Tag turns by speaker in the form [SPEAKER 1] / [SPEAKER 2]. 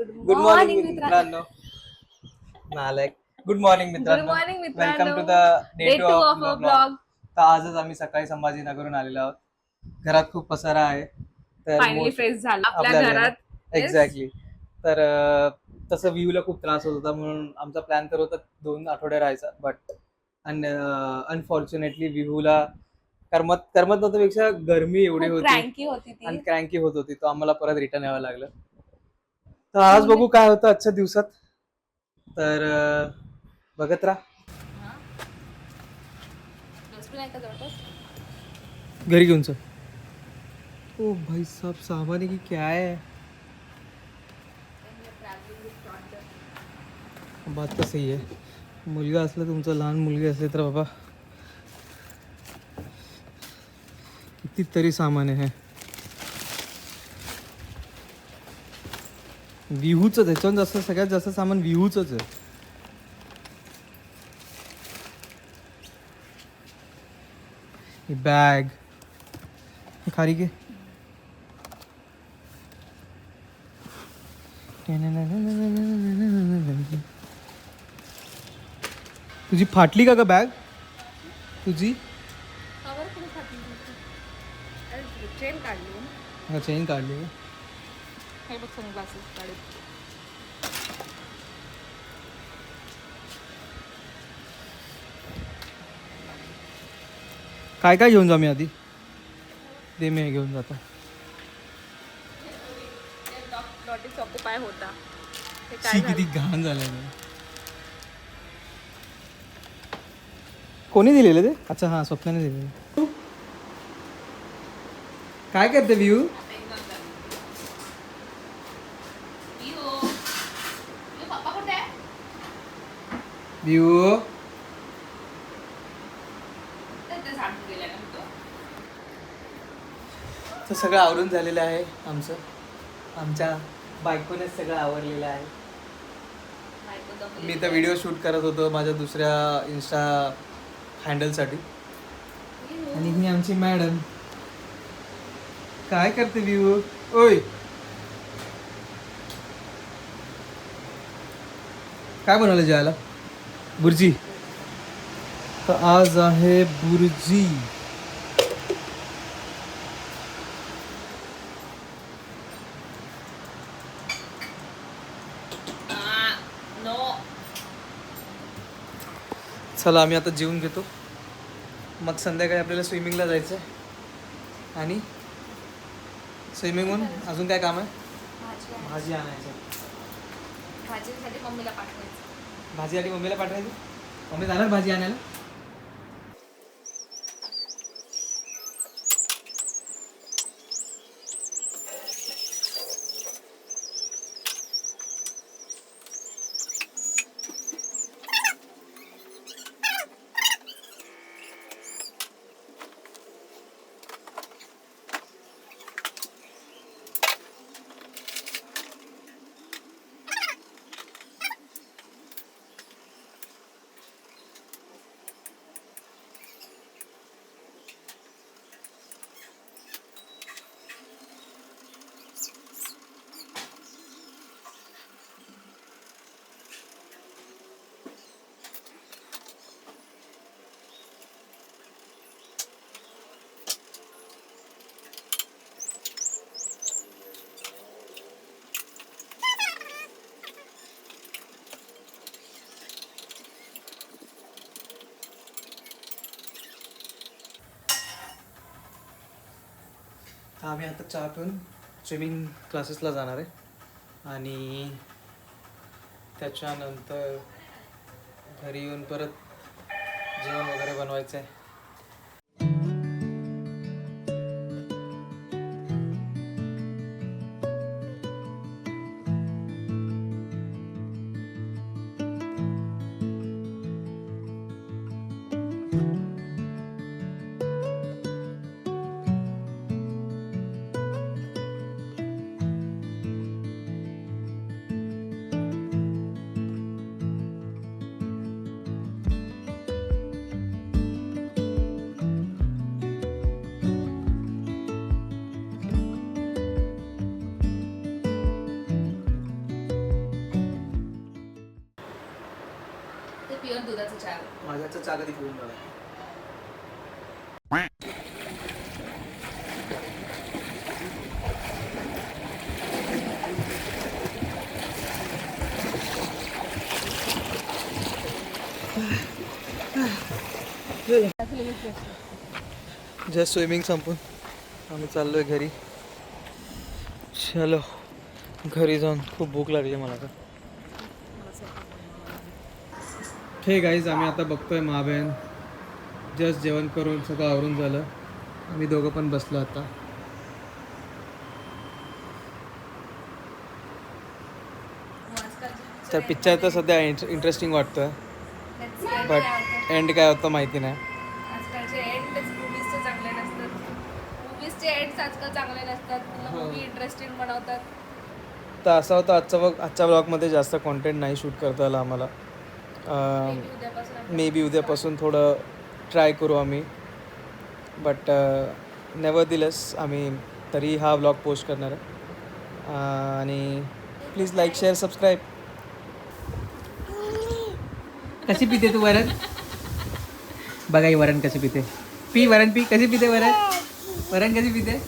[SPEAKER 1] Good morning मित्रांनो. नालायक. Good morning
[SPEAKER 2] good
[SPEAKER 1] मित्रांनो.
[SPEAKER 2] मॉर्निंग
[SPEAKER 1] वेलकम
[SPEAKER 2] मित्रांनो.
[SPEAKER 1] To the day two of
[SPEAKER 2] blog.
[SPEAKER 1] Blog. तर आजच आम्ही सकाळी संभाजीनगरहून आलेलो आहोत. घरात खूप पसारा आहे. तर
[SPEAKER 2] फायनली फ्रेश झाला आपल्या
[SPEAKER 1] आपल्याला
[SPEAKER 2] घरात.
[SPEAKER 1] एक्झॅक्टली. तर तसं व्ह्यूला खूप त्रास होत होता म्हणून आमचा प्लॅन तर होता 2 आठवडे राहायचा. बट अनफॉर्च्युनेटली व्ह्यूला करमत नव्हत्यापेक्षा गरमी एवढी
[SPEAKER 2] खूप
[SPEAKER 1] होती
[SPEAKER 2] क्रँकी होती
[SPEAKER 1] आणि
[SPEAKER 2] ती.
[SPEAKER 1] क्रँकी होत होती, तो आम्हाला परत रिटर्न यावं लागलं. तर आज बघू काय होतं आजच्या दिवसात. तर बघत राहा. घरी घेऊन चल. ओ भाई साहब, सामान है कि क्या है? बात तर सही आहे. मुलगा असला, तुमचा लहान मुलगी असले तर बाबा कितीतरी सामान आहे. विहूचं त्याच्यावर जास्त, सगळ्यात जास्त सामान विहूचंच आहे. ही बॅग खारी घे. तुझी फाटली का ग बॅग? तुझी
[SPEAKER 2] चेन काढली.
[SPEAKER 1] हा, चेन काढली.
[SPEAKER 2] हे बघ सनग्लासेस काढले.
[SPEAKER 1] काय काय घेऊन जाऊ मी आधी? ते मी हे घेऊन जातो.
[SPEAKER 2] डॉटीच ऑक्युपाय होता. ते
[SPEAKER 1] शी
[SPEAKER 2] काय
[SPEAKER 1] किती
[SPEAKER 2] झालं?
[SPEAKER 1] घाण झालं. कोणी दिलेलं ते? अच्छा, हा, स्वप्नाने दिलेलं. काय करते व्ह्यू? व्ह्यू तर सगळं आवरून झालेलं आहे आमचं. आमच्या बायकोने सगळं आवरलेलं आहे. मी तर व्हिडिओ शूट करत होतो माझ्या दुसऱ्या इन्स्टा हँडलसाठी. आणि ही आमची मॅडम काय करते व्ह्यू? ओय, काय बनवलं जेवायला? बुर्जी. तर आज आहे बुर्जी. चला, आम्ही आता जेवून घेतो. मग संध्याकाळी आपल्याला स्विमिंगला जायचं आहे. आणि स्विमिंगहून अजून काय काम आहे? भाजी आणायचं.
[SPEAKER 2] भाजीसाठी मम्मीला पाठवायचं.
[SPEAKER 1] भाजीसाठी मम्मीला पाठवायचं. मम्मी जाणार भाजी आणायला. आम्ही आता चहा पिऊन स्विमिंग क्लासेसला जाणार आहे. आणि त्याच्यानंतर घरी येऊन परत जेवण वगैरे बनवायचं आहे.
[SPEAKER 2] प्युअर दुधाचा चहा आवडतो.
[SPEAKER 1] माझ्याचं चहा कधी पिऊन बघा. जस्ट स्विमिंग संपून आम्ही चाललोय घरी. चलो घरी जाऊन खूप भूक लागली मला तर. हे गाईज आम्ही आता बघतोय महाबेन. जस्ट जेवण करून सगळं आवरून झालं. आम्ही दोघं पण बसलो आता. तर पिक्चर तर सध्या इंटरेस्टिंग वाटतं, बट एंड काय होतं माहिती नाही.
[SPEAKER 2] आजकालचे एंडच मूवीजचे चांगले नसतात. मूवीजचे एंड्स आजकाल चांगले नसतात. मूवी इंटरेस्टिंग बनवतात.
[SPEAKER 1] तर असं होतं आजच्या ब्लॉगमध्ये जास्त कॉन्टेंट नाही शूट करता आलं आम्हाला. मे बी उद्यापासून थोडं ट्राय करू आम्ही, बट नेवर दिलेस आम्ही तरी हा ब्लॉग पोस्ट करणार आहे. आणि प्लीज लाईक शेअर सबस्क्राईब. कशी पिते तू वरण? बघा ही वरण कशी पिते. पी वरण, पी. कशी पिते वरण? वरण कशी पिते?